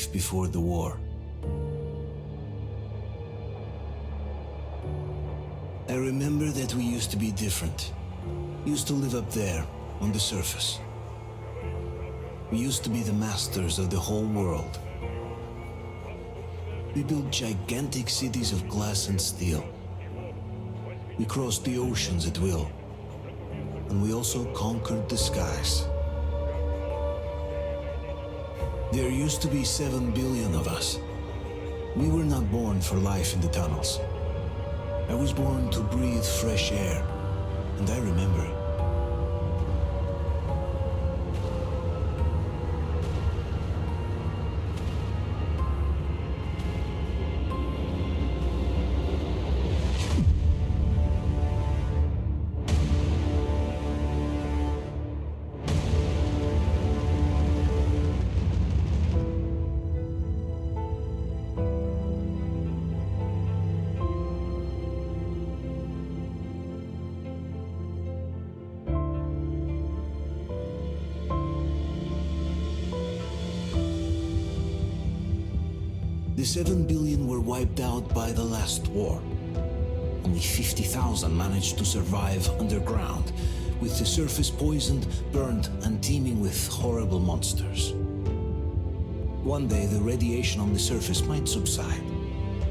life before the war. I remember that we used to be different. Used to live up there, on the surface. We used to be the masters of the whole world. We built gigantic cities of glass and steel. We crossed the oceans at will. And we also conquered the skies. There used to be 7 billion of us. We were not born for life in the tunnels. I was born to breathe fresh air, and I remember. The 7 billion were wiped out by the last war. Only 50,000 managed to survive underground, with the surface poisoned, burned, and teeming with horrible monsters. One day the radiation on the surface might subside,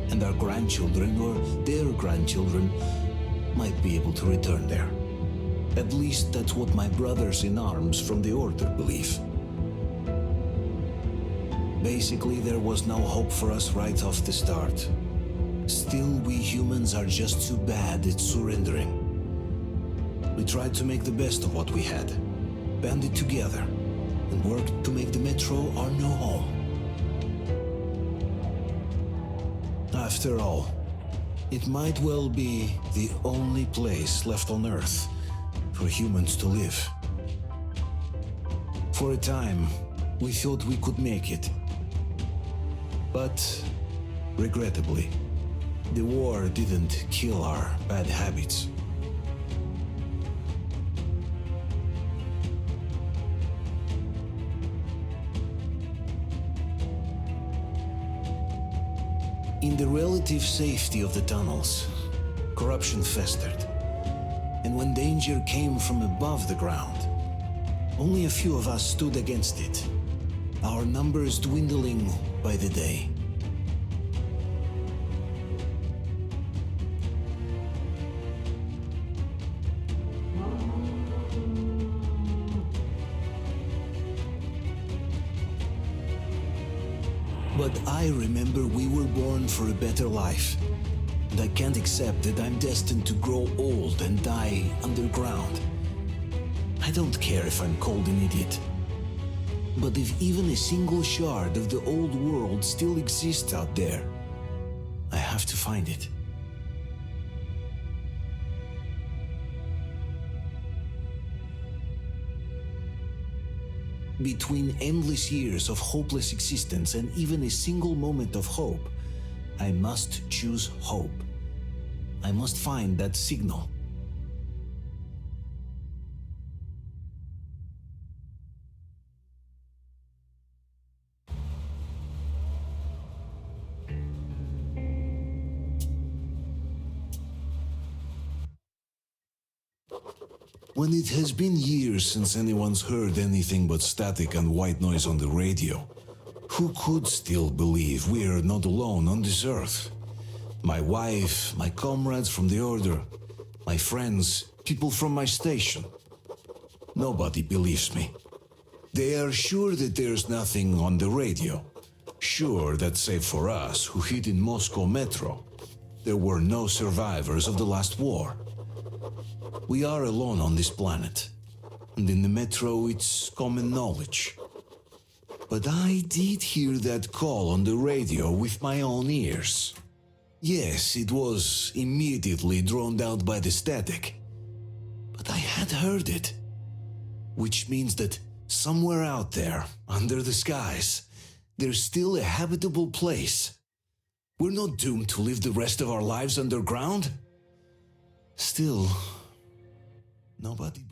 and our grandchildren or their grandchildren might be able to return there. At least that's what my brothers in arms from the Order believe. Basically, there was no hope for us right off the start. Still, we humans are just too bad at surrendering. We tried to make the best of what we had, banded together, and worked to make the metro our new home. After all, it might well be the only place left on Earth for humans to live. For a time, we thought we could make it. But, regrettably, the war didn't kill our bad habits. In the relative safety of the tunnels, corruption festered. And when danger came from above the ground, only a few of us stood against it, our numbers dwindling by the day. But I remember we were born for a better life, and I can't accept that I'm destined to grow old and die underground. I don't care if I'm called an idiot. But if even a single shard of the old world still exists out there, I have to find it. Between endless years of hopeless existence and even a single moment of hope, I must choose hope. I must find that signal. When it has been years since anyone's heard anything but static and white noise on the radio, who could still believe we're not alone on this earth? My wife, my comrades from the Order, my friends, people from my station. Nobody believes me. They are sure that there's nothing on the radio. Sure that save for us who hid in Moscow metro, there were no survivors of the last war. We are alone on this planet, and in the metro it's common knowledge. But I did hear that call on the radio with my own ears. Yes, it was immediately drowned out by the static, but I had heard it. Which means that somewhere out there, under the skies, there's still a habitable place. We're not doomed to live the rest of our lives underground. Still, nobody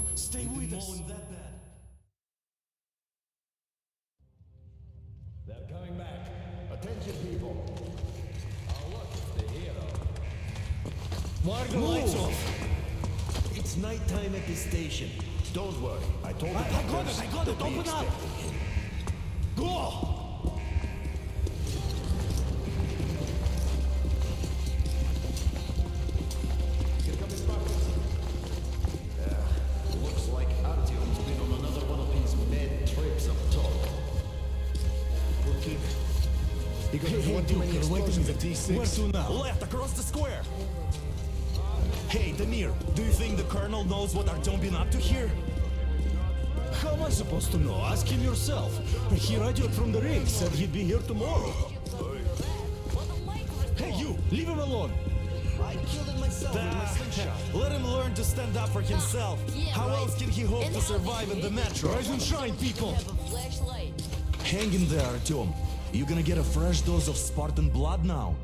Artyom, stay with us. They're coming back. Attention, people. Our luck is the hero. Why are the lights off? It's nighttime at the station. Don't worry. I told the I got it. Open up. Go! Here come the Spartans. Looks like Artyom's been on another one of these mad trips up top. We'll keep. Hey, Duke, you're waiting at D6. Where to now? Left, across the square! Hey, Damir, do you think the Colonel knows what Artyom been up to here? How am I supposed to know? Ask him yourself. He radioed from the rig, said he'd be here tomorrow. Hey, you! Leave him alone! I killed it myself with my slingshot. Let him learn to stand up for himself. How else can he hope to survive in the metro? Rise and shine, people! Hang in there, Artyom. You gonna get a fresh dose of Spartan blood now?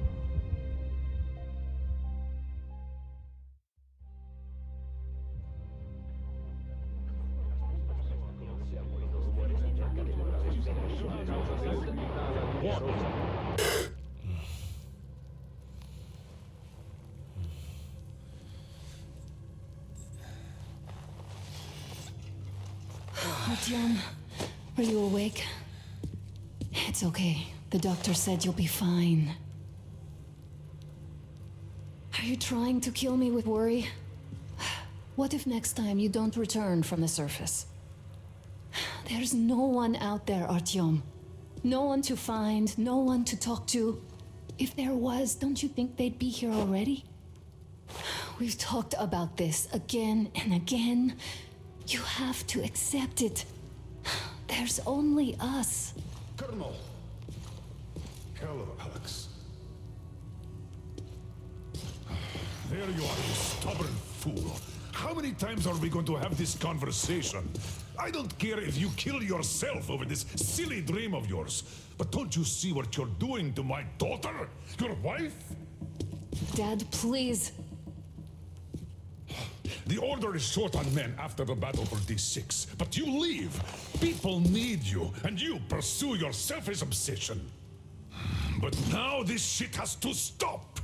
Artyom, are you awake? It's okay. The doctor said you'll be fine. Are you trying to kill me with worry? What if next time you don't return from the surface? There's no one out there, Artyom. No one to find, no one to talk to. If there was, don't you think they'd be here already? We've talked about this again and again. You have to accept it. There's only us. Colonel! Hello, Alex. There you are, you stubborn fool. How many times are we going to have this conversation? I don't care if you kill yourself over this silly dream of yours, but don't you see what you're doing to my daughter? Your wife? Dad, please. The Order is short on men after the battle for D6, but you leave. People need you, and you pursue your selfish obsession. But now this shit has to stop.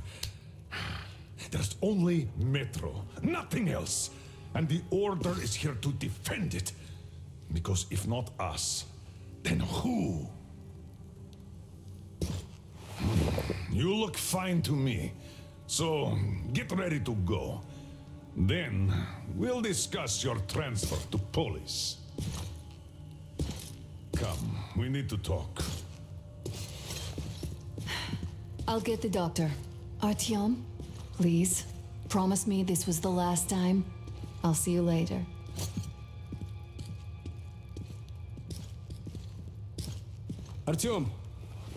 There's only Metro, nothing else. And the Order is here to defend it. Because if not us, then who? You look fine to me, so get ready to go. Then, we'll discuss your transfer to Polis. Come, we need to talk. I'll get the doctor. Artyom, please, promise me this was the last time. I'll see you later. Artyom,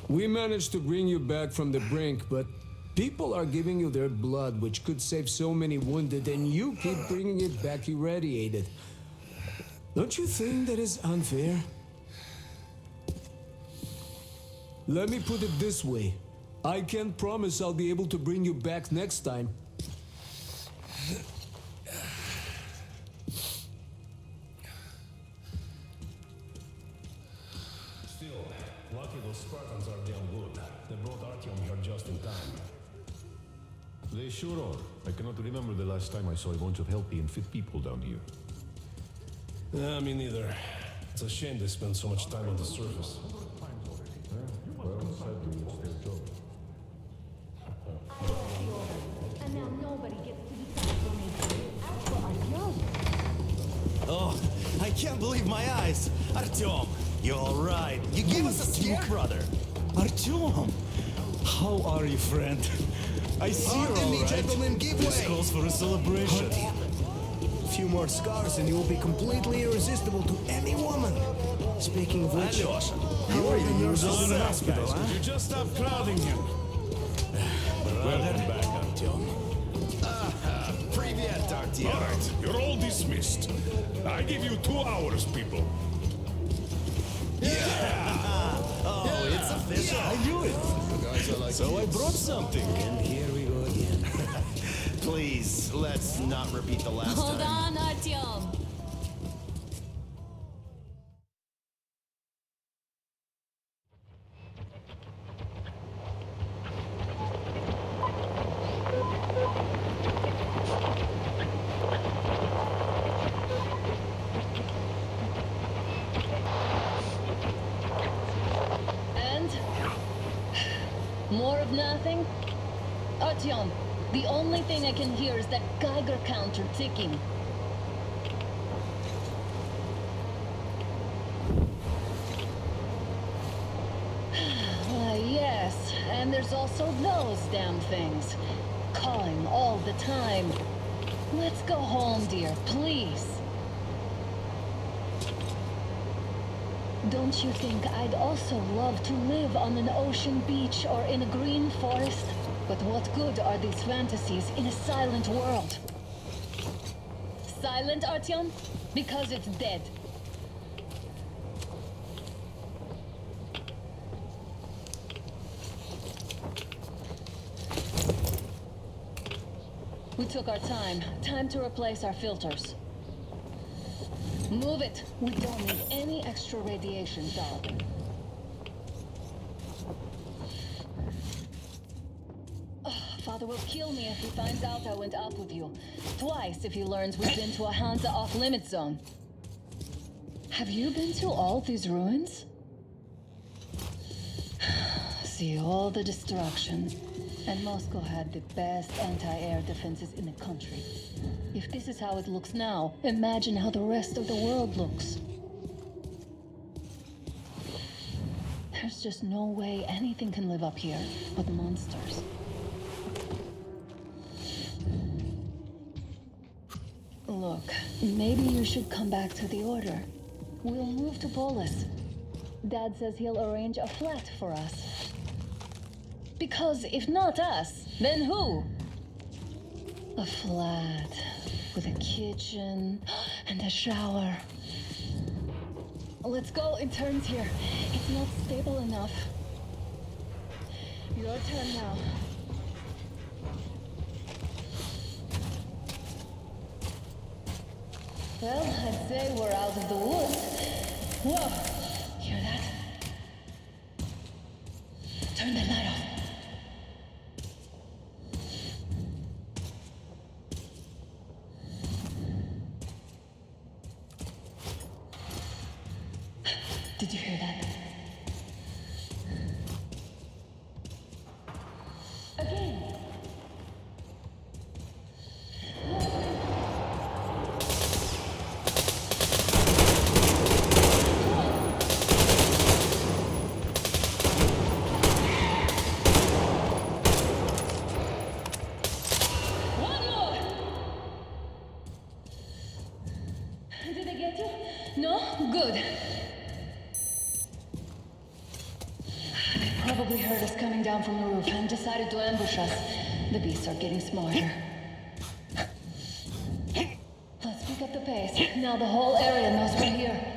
we managed to bring you back from the brink, but people are giving you their blood, which could save so many wounded, and you keep bringing it back irradiated. Don't you think that is unfair? Let me put it this way. I can't promise I'll be able to bring you back next time. Still, lucky those Spartans are damn good. They brought Artyom here just in time. They sure are. I cannot remember the last time I saw a bunch of healthy and fit people down here. Me neither. It's a shame they spend so much time on the surface. Well, sadly, it's their job. And now nobody gets to decide for me. As for Artyom. Oh, I can't believe my eyes! Artyom, you're alright. You gave us a scare, brother! Artyom! How are you, friend? I see you're alright. Gentlemen, give This way! calls for a celebration. A few more scars and you will be completely irresistible to any woman. Speaking of which, Alyosha, how are you? You're in the hospital, huh? You just stop crowding him. Welcome back, Artyom. Привет, Artyom. All right, you're all dismissed. I give you 2 hours, people. Oh, it's official. I knew it. So I brought something. And here we go again. Please, let's not repeat the last Hold time. on, Artyom. Heard nothing? Artyom, the only thing I can hear is that Geiger counter ticking. Yes, and there's also those damn things. Calling all the time. Let's go home, dear, please. Don't you think I'd also love to live on an ocean beach or in a green forest? But what good are these fantasies in a silent world? Silent, Artyom? Because it's dead. We took our time. Time to replace our filters. Move it. We don't need any extra radiation, darling. Father will kill me if he finds out I went out with you. Twice if he learns we've been to a Hansa off-limit zone. Have you been to all these ruins? See all the destruction. And Moscow had the best anti-air defenses in the country. If this is how it looks now, imagine how the rest of the world looks. There's just no way anything can live up here but monsters. Look, maybe you should come back to the Order. We'll move to Polis. Dad says he'll arrange a flat for us. Because if not us, then who? A flat with a kitchen and a shower. Let's go, it turns here. It's not stable enough. Your turn now. Well, I'd say we're out of the woods. Whoa! Hear that? Turn the light off. Did you hear that? Again. One more. Did I get you? No? Good. Probably heard us coming down from the roof and decided to ambush us. The beasts are getting smarter. Let's pick up the pace. Now the whole area knows we're here.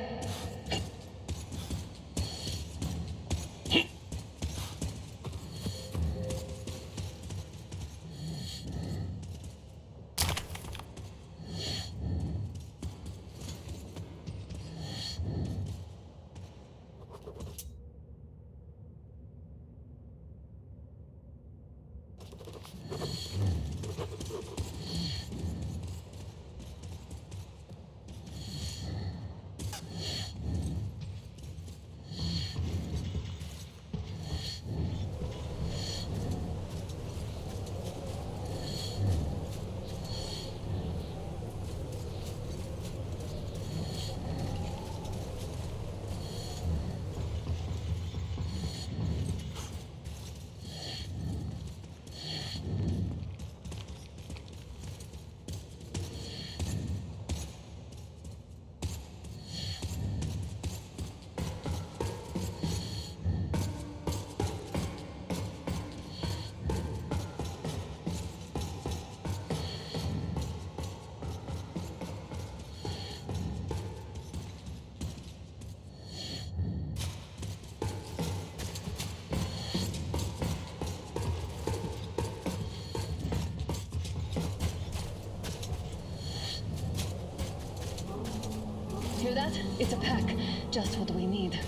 Hear that? It's a pack. Just what we need.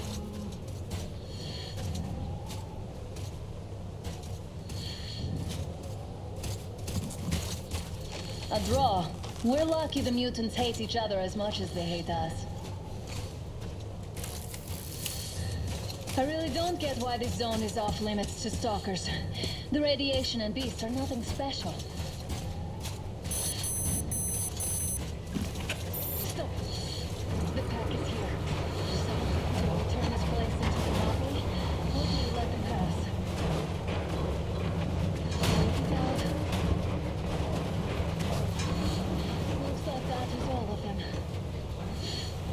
A draw. We're lucky the mutants hate each other as much as they hate us. I really don't get why this zone is off limits to stalkers. The radiation and beasts are nothing special. Stop. The pack is here. So, do we turn this place into a monopoly, or do we let them pass? Get out. Looks like that is all of them.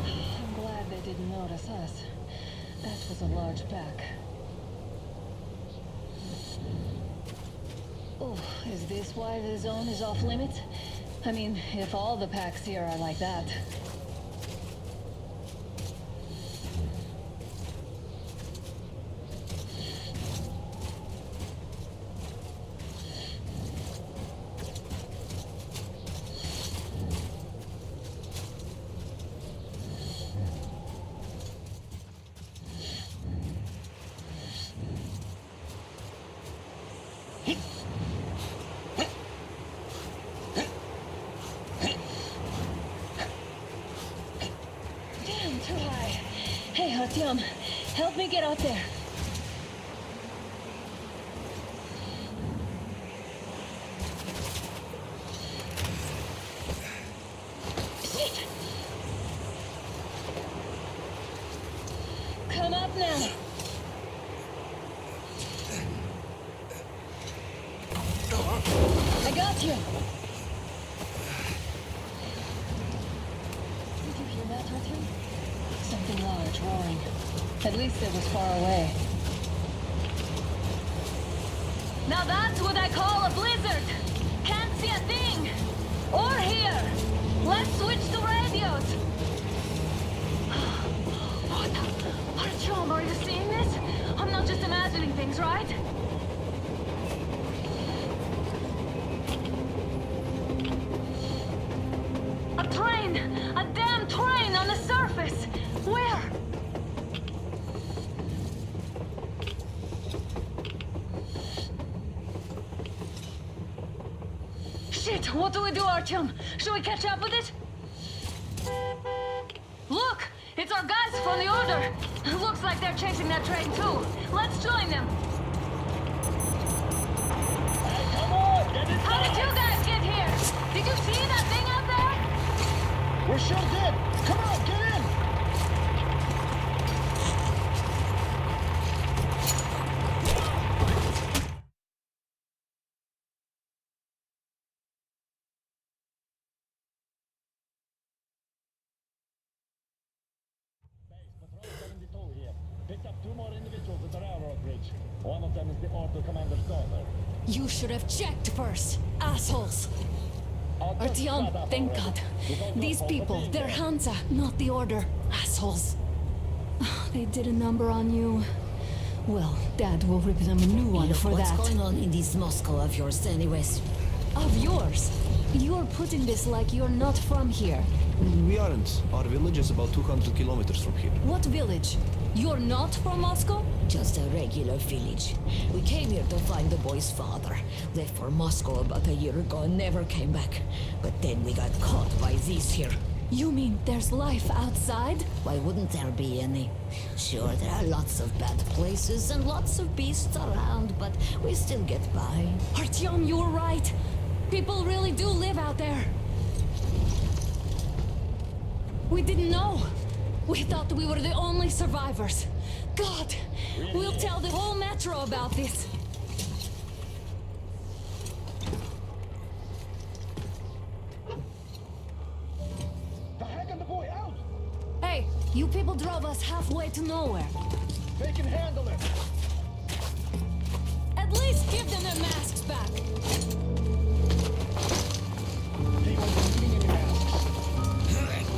I'm glad they didn't notice us. That was a large pack. Oh, is this why the zone is off limits? I mean, if all the packs here are like that. Too high. Hey, Artyom, help me get out there. Shit! Come up now. I got you. Did you hear that, Artyom? Something large roaring. At least it was far away. Now that's what I call a blizzard! Can't see a thing! Or hear! Let's switch to radios! What the? Artyom, are you seeing this? I'm not just imagining things, right? A train! A damn train on the surface! Where? Shit! What do we do, Artyom? Should we catch up with it? Look! It's our guys from the Order! Looks like they're chasing that train too. Let's join them! Hey, come on! Get it! How did you guys get here? Did you see that thing out there? We sure did! Come on, get in! Here. Picked up 2 more individuals at the railroad bridge. One of them is the Order commander's daughter. You should have checked first, assholes! Artyom, thank God. These people, they're Hansa, not the Order. Assholes. They did a number on you. Well, Dad will rip them a new one for that. What's going on in this Moscow of yours anyways? Of yours? You're putting this like you're not from here. We aren't. Our village is about 200 kilometers from here. What village? You're not from Moscow? Just a regular village. We came here to find the boy's father. Left for Moscow about a year ago and never came back. But then we got caught by these here. You mean there's life outside? Why wouldn't there be any? Sure, there are lots of bad places and lots of beasts around, but we still get by. Artyom, you were right. People really do live out there. We didn't know. We thought we were the only survivors. God, we'll tell the whole metro about this. The heck and the boy out! Hey, you people drove us halfway to nowhere. They can handle it! At least give them their masks back. He won't be needing any masks.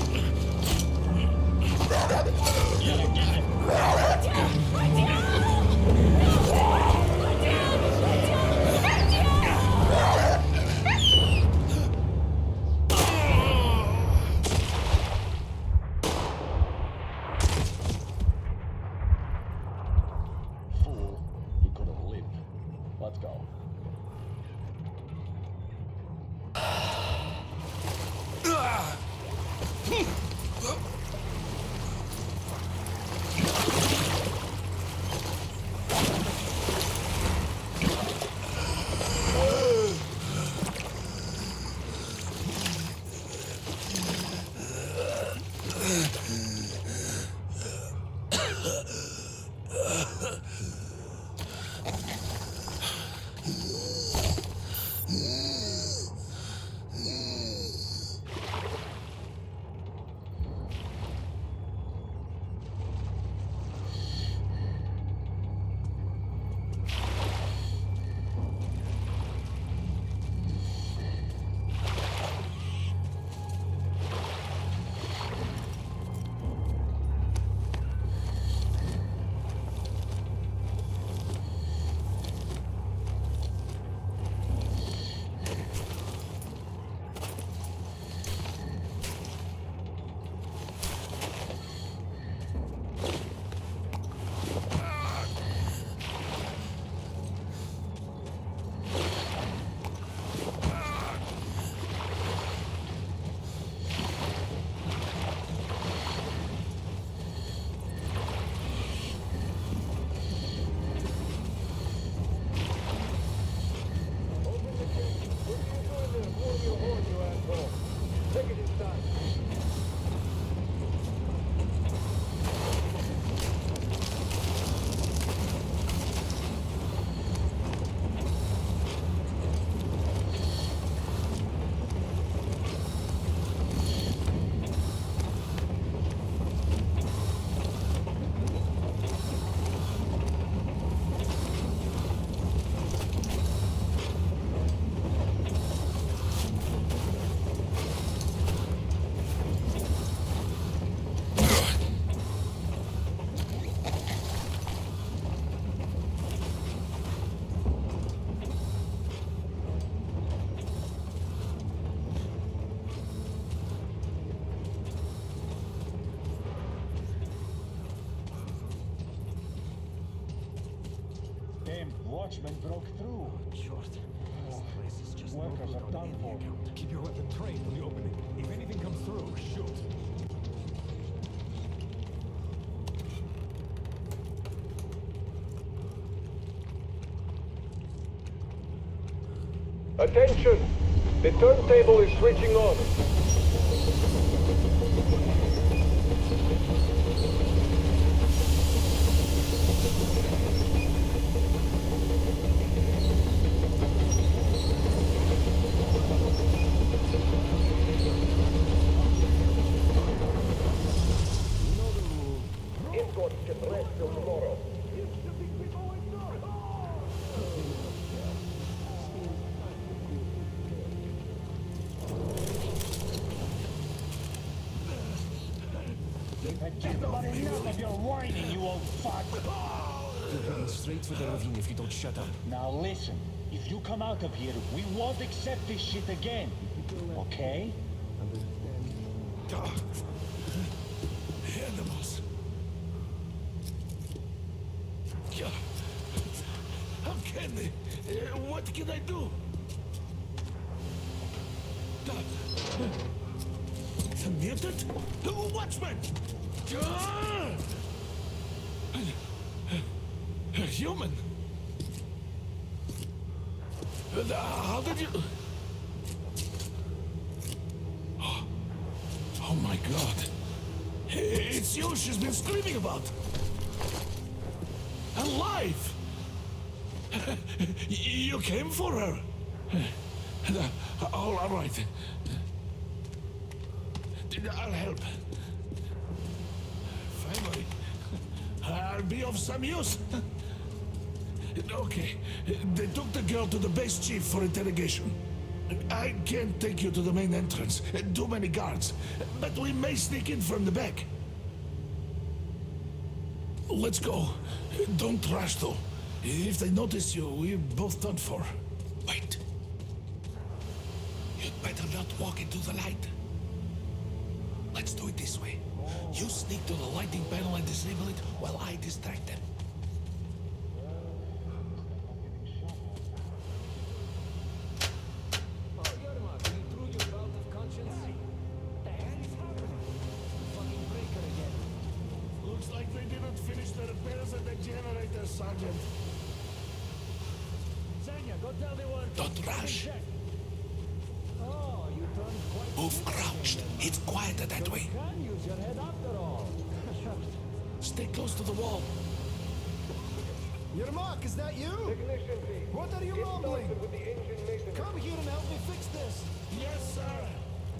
Fool, he could have lived. Let's go. watchman broke through. Short. This place is just no Workers good are on done any for. account. Keep your weapon trained on the opening. If anything comes through, shoot. Attention! The turntable is switching on. Escorts can rest till tomorrow. Just about enough of your whining, you old fuck! You're heading straight for the ravine if you don't shut up. Now listen, if you come out of here, we won't accept this shit again. Okay? Animals. How can they? What can I do? The mutant? The watchman! A human? How did you... Oh my god. It's you she's been screaming about. Alive! You came for her. All right. I'll help. Finally, I'll be of some use. Okay, they took the girl to the base chief for interrogation. I can't take you to the main entrance. Too many guards. But we may sneak in from the back. Let's go. Don't rush, though. If they notice you, we're both done for. Wait. You'd better not walk into the light. Let's do it this way. You sneak to the lighting panel and disable it while I distract them. Looks like they didn't finish the repairs at the generator, Sergeant. Don't rush. Move crouched. It's quieter that way. Stay close to the wall. Yermak, is that you? What are you mumbling? Come here and help me fix this. Yes, sir.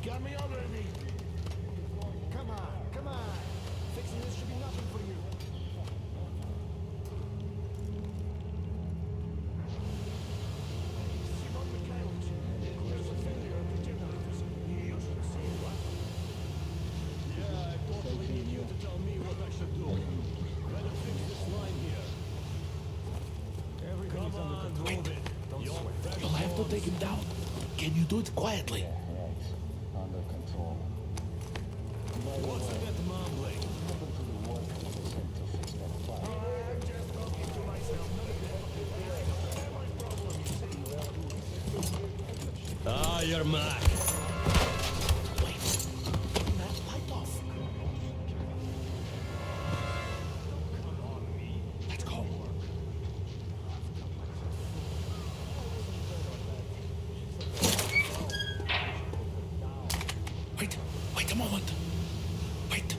Got me already. Come on. Fixing this should be nothing for you. You'll have to take him down. Can you do it quietly? Under control. What's that mumbling? Ah, you're Mac. Wait. Turn that light off. Let's go. Wait a moment. Wait.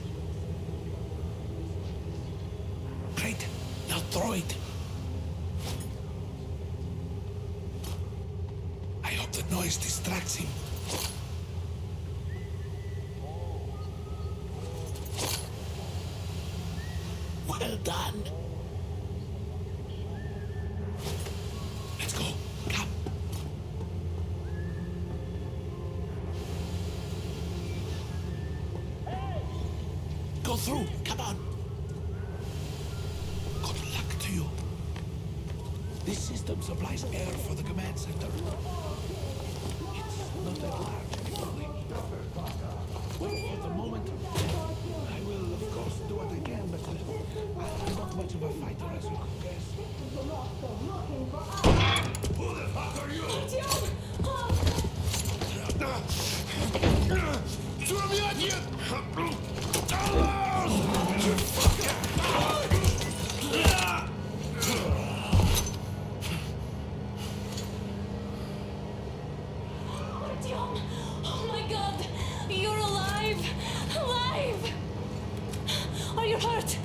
Great. Now throw it. I hope the noise distracts him. Well done. Let's go. Come. Go through. Come on. Good luck to you. This system supplies air for the command center. It's not that large, actually. For the moment, I will, of course, do what I can, but I'm not much of a fighter, as you could guess. Artyom! Oh my god! You're alive! Alive! Are you hurt?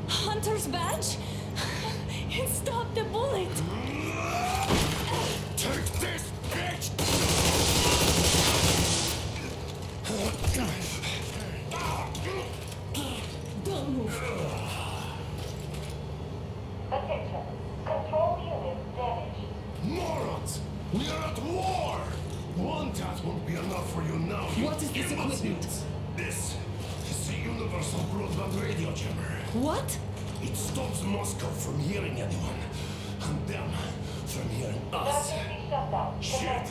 Hunter's badge? It stopped the bullet! Take this, bitch! Don't move. Attention. Control unit damaged. Morons! We are at war! One task won't be enough for you now. What is this equipment? This is the universal broadband radio jammer. What? It stops Moscow from hearing anyone, and them from hearing us. Emergency shutdown. Shit!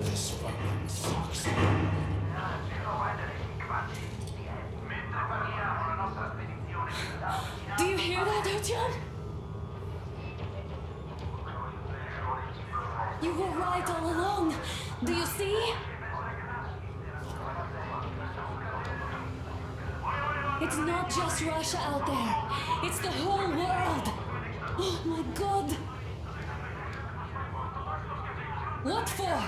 This Spartan sucks. Do you hear that, Artyom? You were right all along. Do you see? It's not just Russia out there. It's the whole world. Oh my god. What for?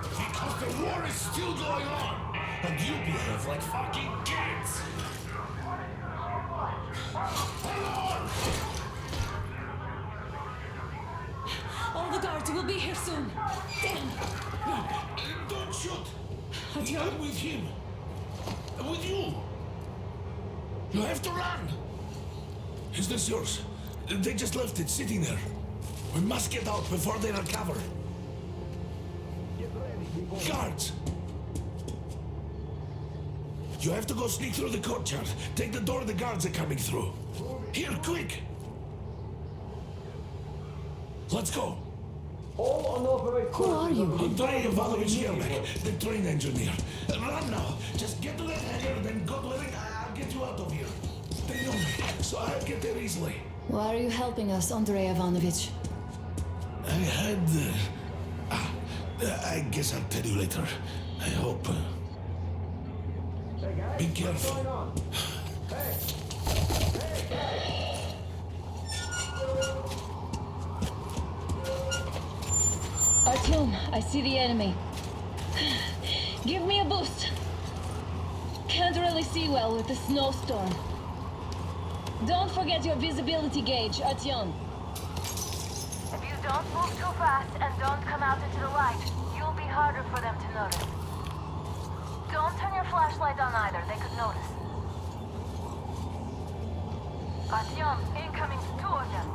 Because the war is still going on, and you behave like fucking kids. All the guards will be here soon. Damn. Don't shoot. Artyom? I'm with him. With you. You have to run. Is this yours? They just left it sitting there. We must get out before they recover. Guards! You have to go sneak through the courtyard. Take the door the guards are coming through. Here, quick! Let's go. Who are you? Andrei Ivanovich Yermak, the train engineer. Run now. Just get to that hangar, then God willing, I'll get you out of here. They know me, so I'll get there easily. Why are you helping us, Andrei Ivanovich? I had... I guess I'll tell you later. I hope. Be careful. Artyom, I see the enemy. Give me a boost. Can't really see well with the snowstorm. Don't forget your visibility gauge, Artyom. If you don't move too fast and don't come out into the light, you'll be harder for them to notice. Don't turn your flashlight on either, they could notice. Artyom, incoming, 2 of them.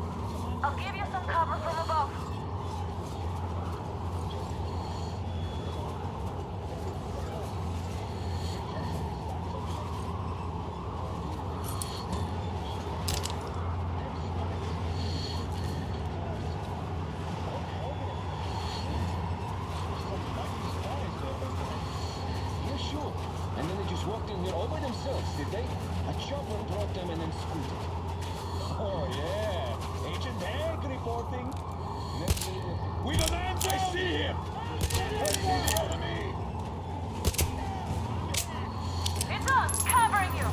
I'll give you some cover from above. Did they? A chopper brought them and then scooted. Oh, yeah. Agent Hank reporting. We got hands! I see him! I see the enemy! It's us! Covering you!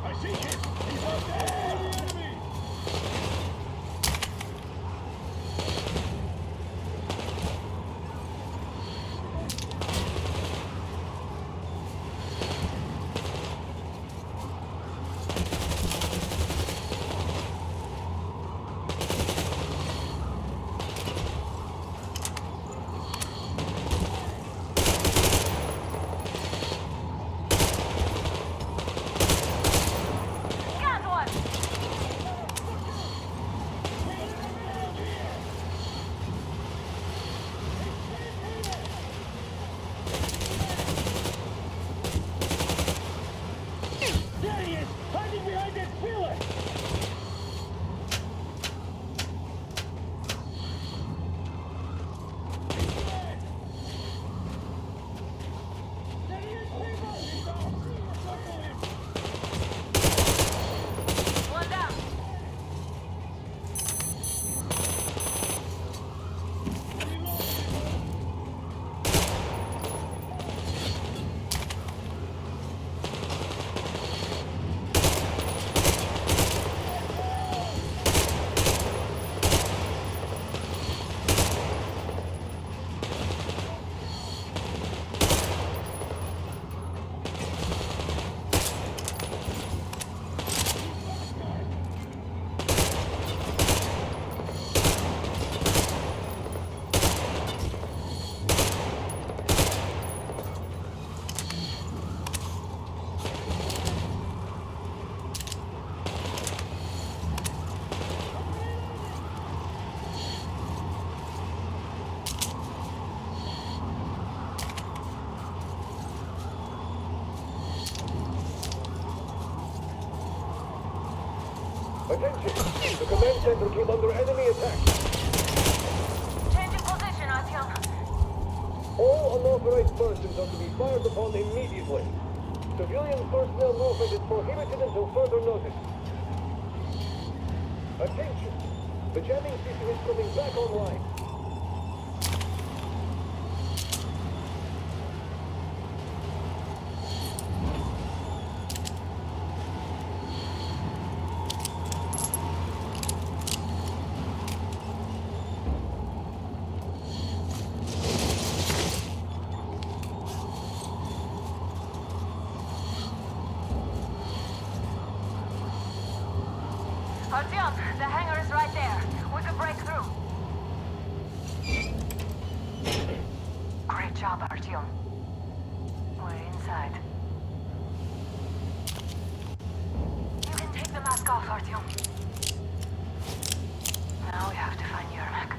I see him! He's out there! The enemy! Attention! The command center came under enemy attack. Changing position, Artyom. All unauthorized persons are to be fired upon immediately. Civilian personnel movement is prohibited until further notice. Attention! The jamming system is coming back online. Artyom, the hangar is right there. We could break through. Great job, Artyom. We're inside. You can take the mask off, Artyom. Now we have to find Yermak.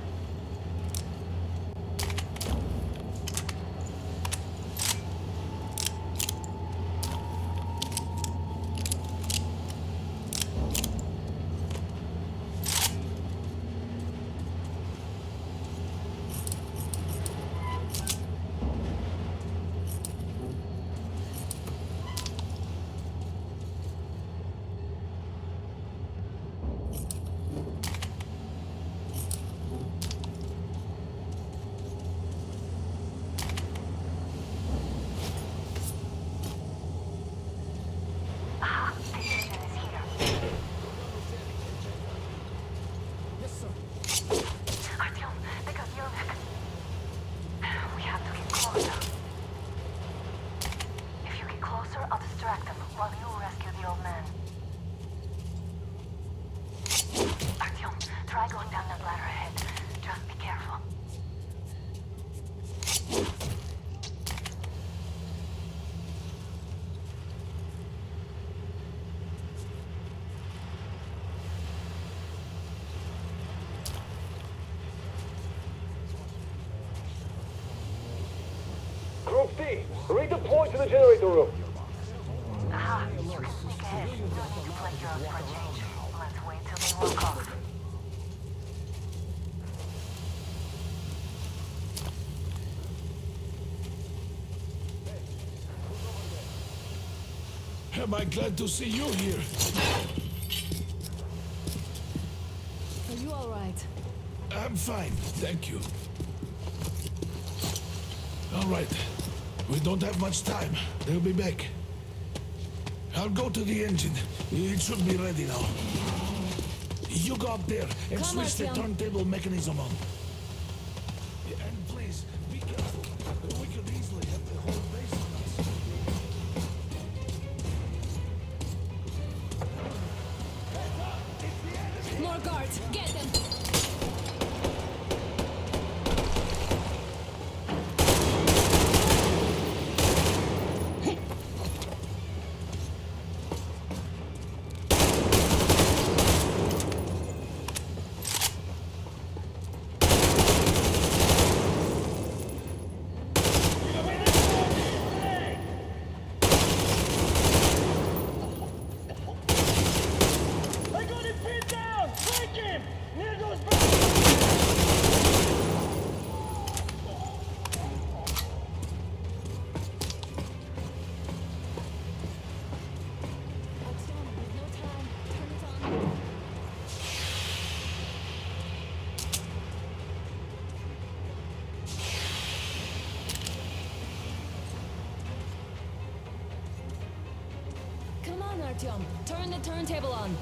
Group D, redeploy to the generator room. Aha, you can sneak ahead. No need to play drugs for a change. Let's wait till they walk off. Am I glad to see you here? Are you all right? I'm fine, thank you. All right, we don't have much time. They'll be back. I'll go to the engine. It should be ready now. You go up there and switch the turntable mechanism on. And please, be careful. We could easily have the whole base on us. More guards! Get them! Come on, Artyom. Turn the turntable on.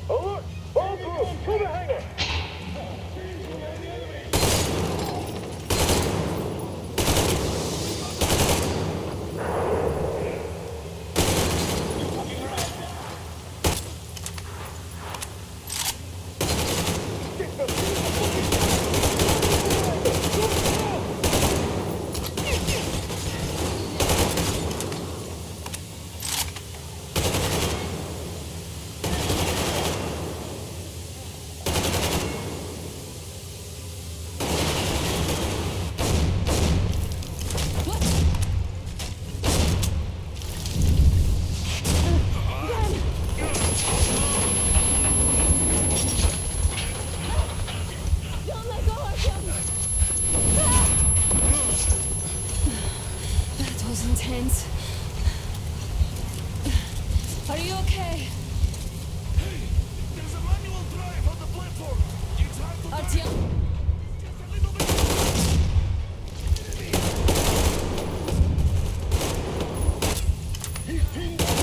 Alert! All crew, to the hangar! hands. Are you okay? Hey, there's a manual drive on the platform. It's hard to Artyom? just a little bit. He's pinned down.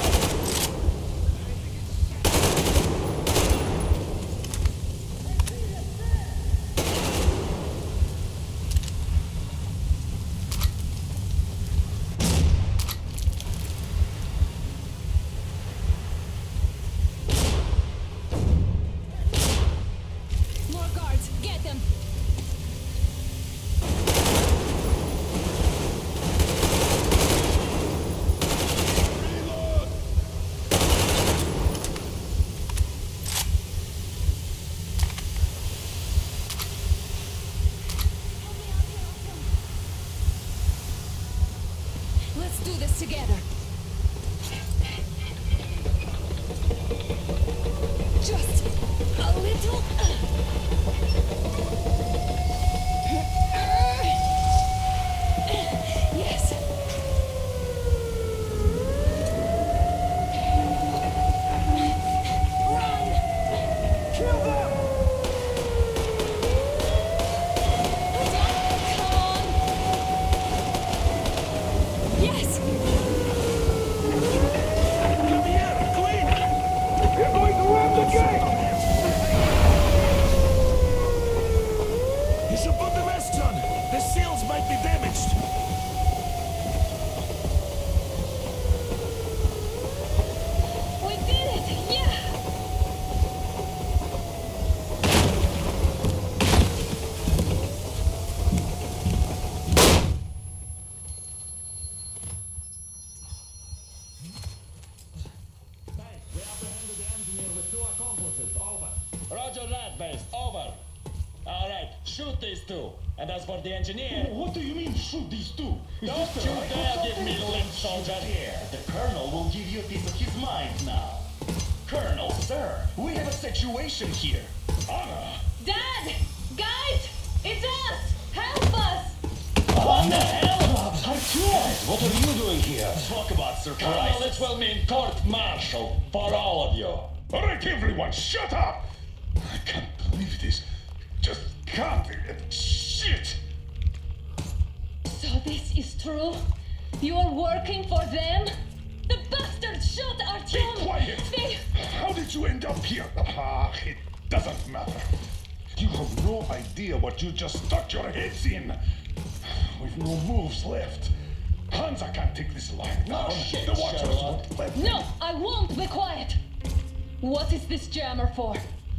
More guards, get them! Let's do this together. Just a little. Yes. Run! Kill them! Come on! Yes! Come here, quick! We're going to ram the gate! You should put the masks on. The seals might be damaged. We did it! Yeah! We apprehended the engineer with 2 accomplices. Over. Roger that, base. Over. All right, shoot these 2. And as for the engineer... What do you mean, shoot these 2? Is Don't this you the right dare or give me something? lip, soldier. Here, the Colonel will give you a piece of his mind now. Colonel, sir, we have a situation here. Anna! Dad! Guys! It's us! Help us! What the hell? Artyom, what are you doing here? Talk about Colonel, surprise. this will mean court-martial for all of you. All right, everyone, shut up! I can't believe this. Just can't. Shit! So this is true? You're working for them? The bastards shot Artyom! Be quiet! They... How did you end up here? Ah, it doesn't matter. You have no idea what you just stuck your heads in. We've no moves left. Hansa can't take this lying down. shit, The Watchers Sherlock. won't let No, I won't be quiet! What is this jammer for?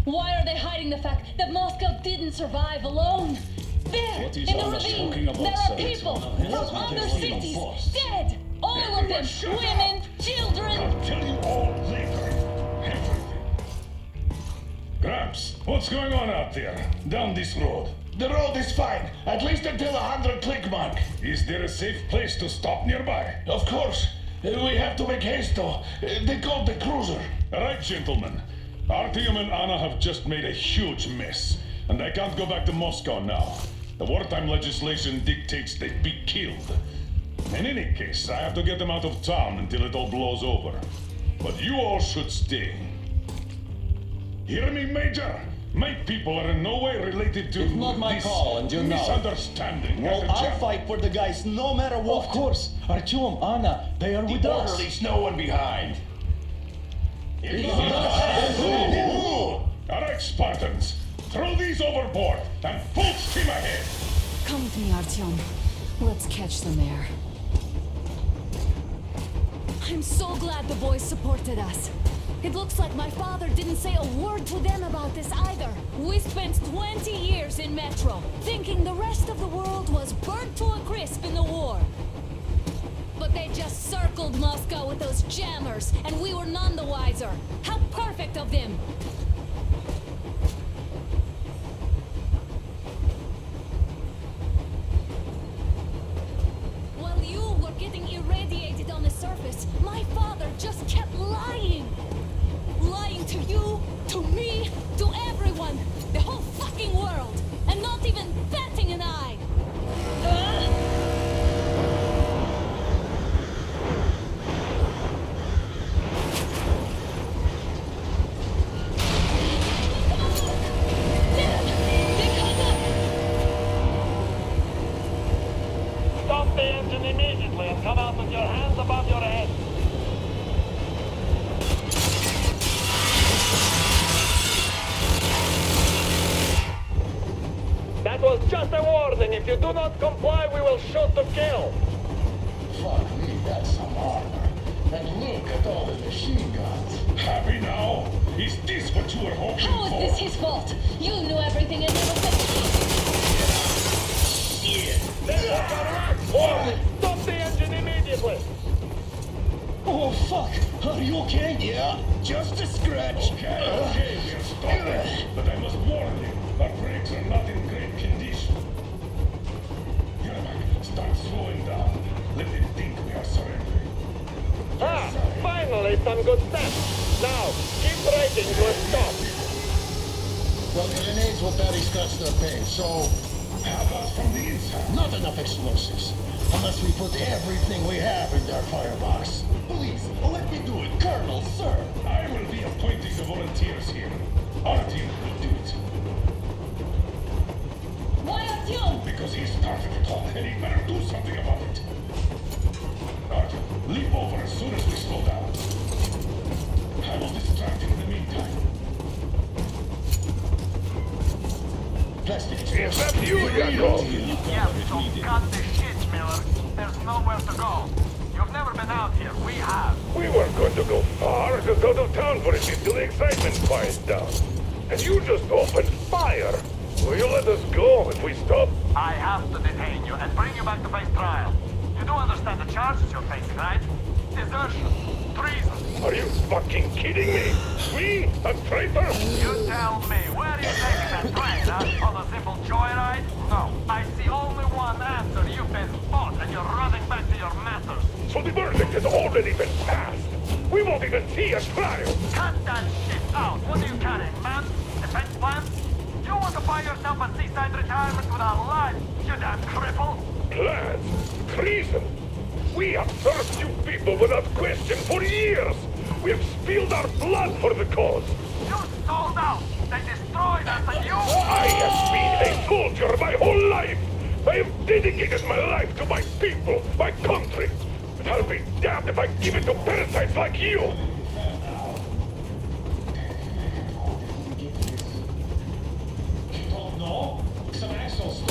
Why are they hiding the fact that Moscow didn't survive alone? There, What is in the Anna ravine, talking about, there are sir? people It's one from of his other people cities, boss. dead! All of them, Everyone shut up. women, children! I'll tell you all later. Everything. Gramps, what's going on out there? Down this road? The road is fine, at least until 100 click mark. Is there a safe place to stop nearby? Of course. We have to make haste though. They called the cruiser. All right, gentlemen. Artyom and Anna have just made a huge mess, and they can't go back to Moscow now. The wartime legislation dictates they be killed. In any case, I have to get them out of town until it all blows over. But you all should stay. Hear me, Major? My people are in no way related to It's not my this call, and you know it. misunderstanding. Well, as a I'll champ. fight for the guys no matter what. Of course. Artyom, Anna, they are with us. Orderlies, no one behind. All right, Spartans. Throw these overboard and full steam ahead. Come with me, Artyom. Let's catch them there. I'm so glad the boys supported us. It looks like my father didn't say a word to them about this either. We spent 20 years in Metro, thinking the rest of the world was burnt to a crisp in the war. But they just circled Moscow with those jammers, and we were none the wiser. How perfect of them! While you were getting irradiated on the surface, my father just kept lying. Lying to you, to me, to everyone, the whole fucking world, and not even batting an eye. Just a warning, if you do not comply, we will shoot to kill. Fuck me, that's some armor. And look at all the machine guns. Happy now? Is this what you were hoping How for? is this his fault? You knew everything and never said. Warning! Stop the engine immediately! Oh, fuck! Are you okay? Yeah, just a scratch. Okay, we are stopping. But I must warn you, our brakes are not in great condition. Yermak, start slowing down. Let them think we are surrendering. Ah! Finally, some good steps! Now, keep braking to a stop! Well, the grenades will barely scratch their paint, so... How about from the inside? Not enough explosives. Unless we put everything we have in their firebox. Please, let me do it, Colonel, sir. I will be appointing the volunteers here. Artyom will do it. Why Artyom? Because he started it all, and he better do something about it. Artyom, leap over as soon as we slow down. I will distract him in the meantime. Plastic Is that you, Yakov? Yeah, so cut the shit, Miller. There's nowhere to go. You've never been out here. We have. We weren't going to go far, just out of town for a bit till the excitement quiets down. And you just opened fire. Will you let us go if we stop? I have to detain you and bring you back to face trial. You do understand the charges you're facing, right? Desertion, treason. Are you fucking kidding me? We? A traitor? You tell me, where are you taking that train, huh? On a simple joyride? No, I see only one answer. You've been fought and you're running back to your masters. So the verdict has already been passed. We won't even see a trial. Cut that shit out. What are you carrying, man? Defense plans? You want to buy yourself a seaside retirement without life, you damn cripple? Plans? Treason? We have served you people without question for years. We have spilled our blood for the cause. You sold out. They destroyed us and you... I have been a soldier my whole life. I have dedicated my life to my people, my country. But I'll be damned if I give it to parasites like you. No, some assholes.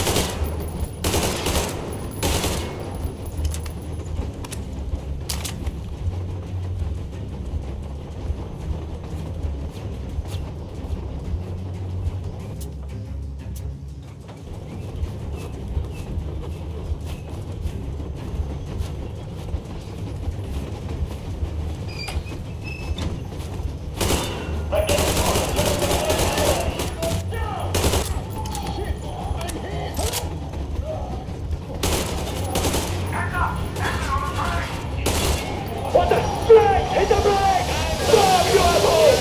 What the? Brake! Hit the brake! Stop, you asshole!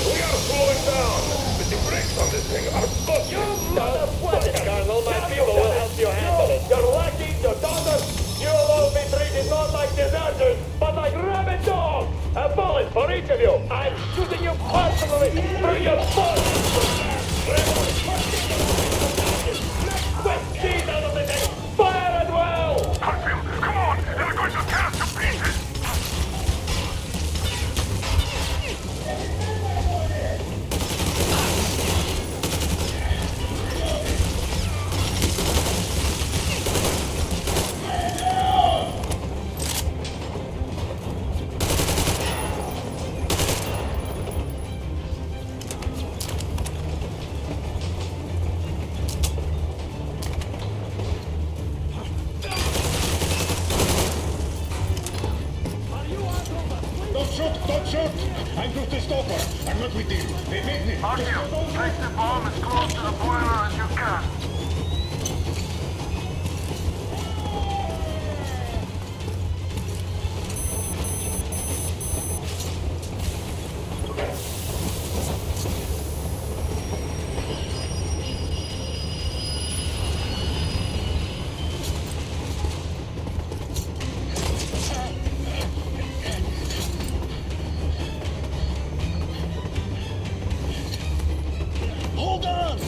We are slowing down, but the brakes on this thing are busted. Don't sweat it, Colonel. My people will help you handle it. Your lackeys, your daughters, you will all be treated not like deserters, but like rabid dogs. A bullet for each of you. I'm shooting you personally through your butt. Quick, speed out of the thing. Fire at will. Artyom, come on! They're going to tear us to pieces! Don't shoot! I'm just a stopper. I'm not with you. They made me. Artyom, place the bomb as close to the boiler as you can. Hold on!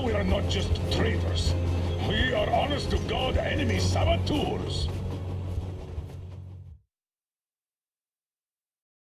Now we are not just traitors. We are honest-to-God enemy saboteurs.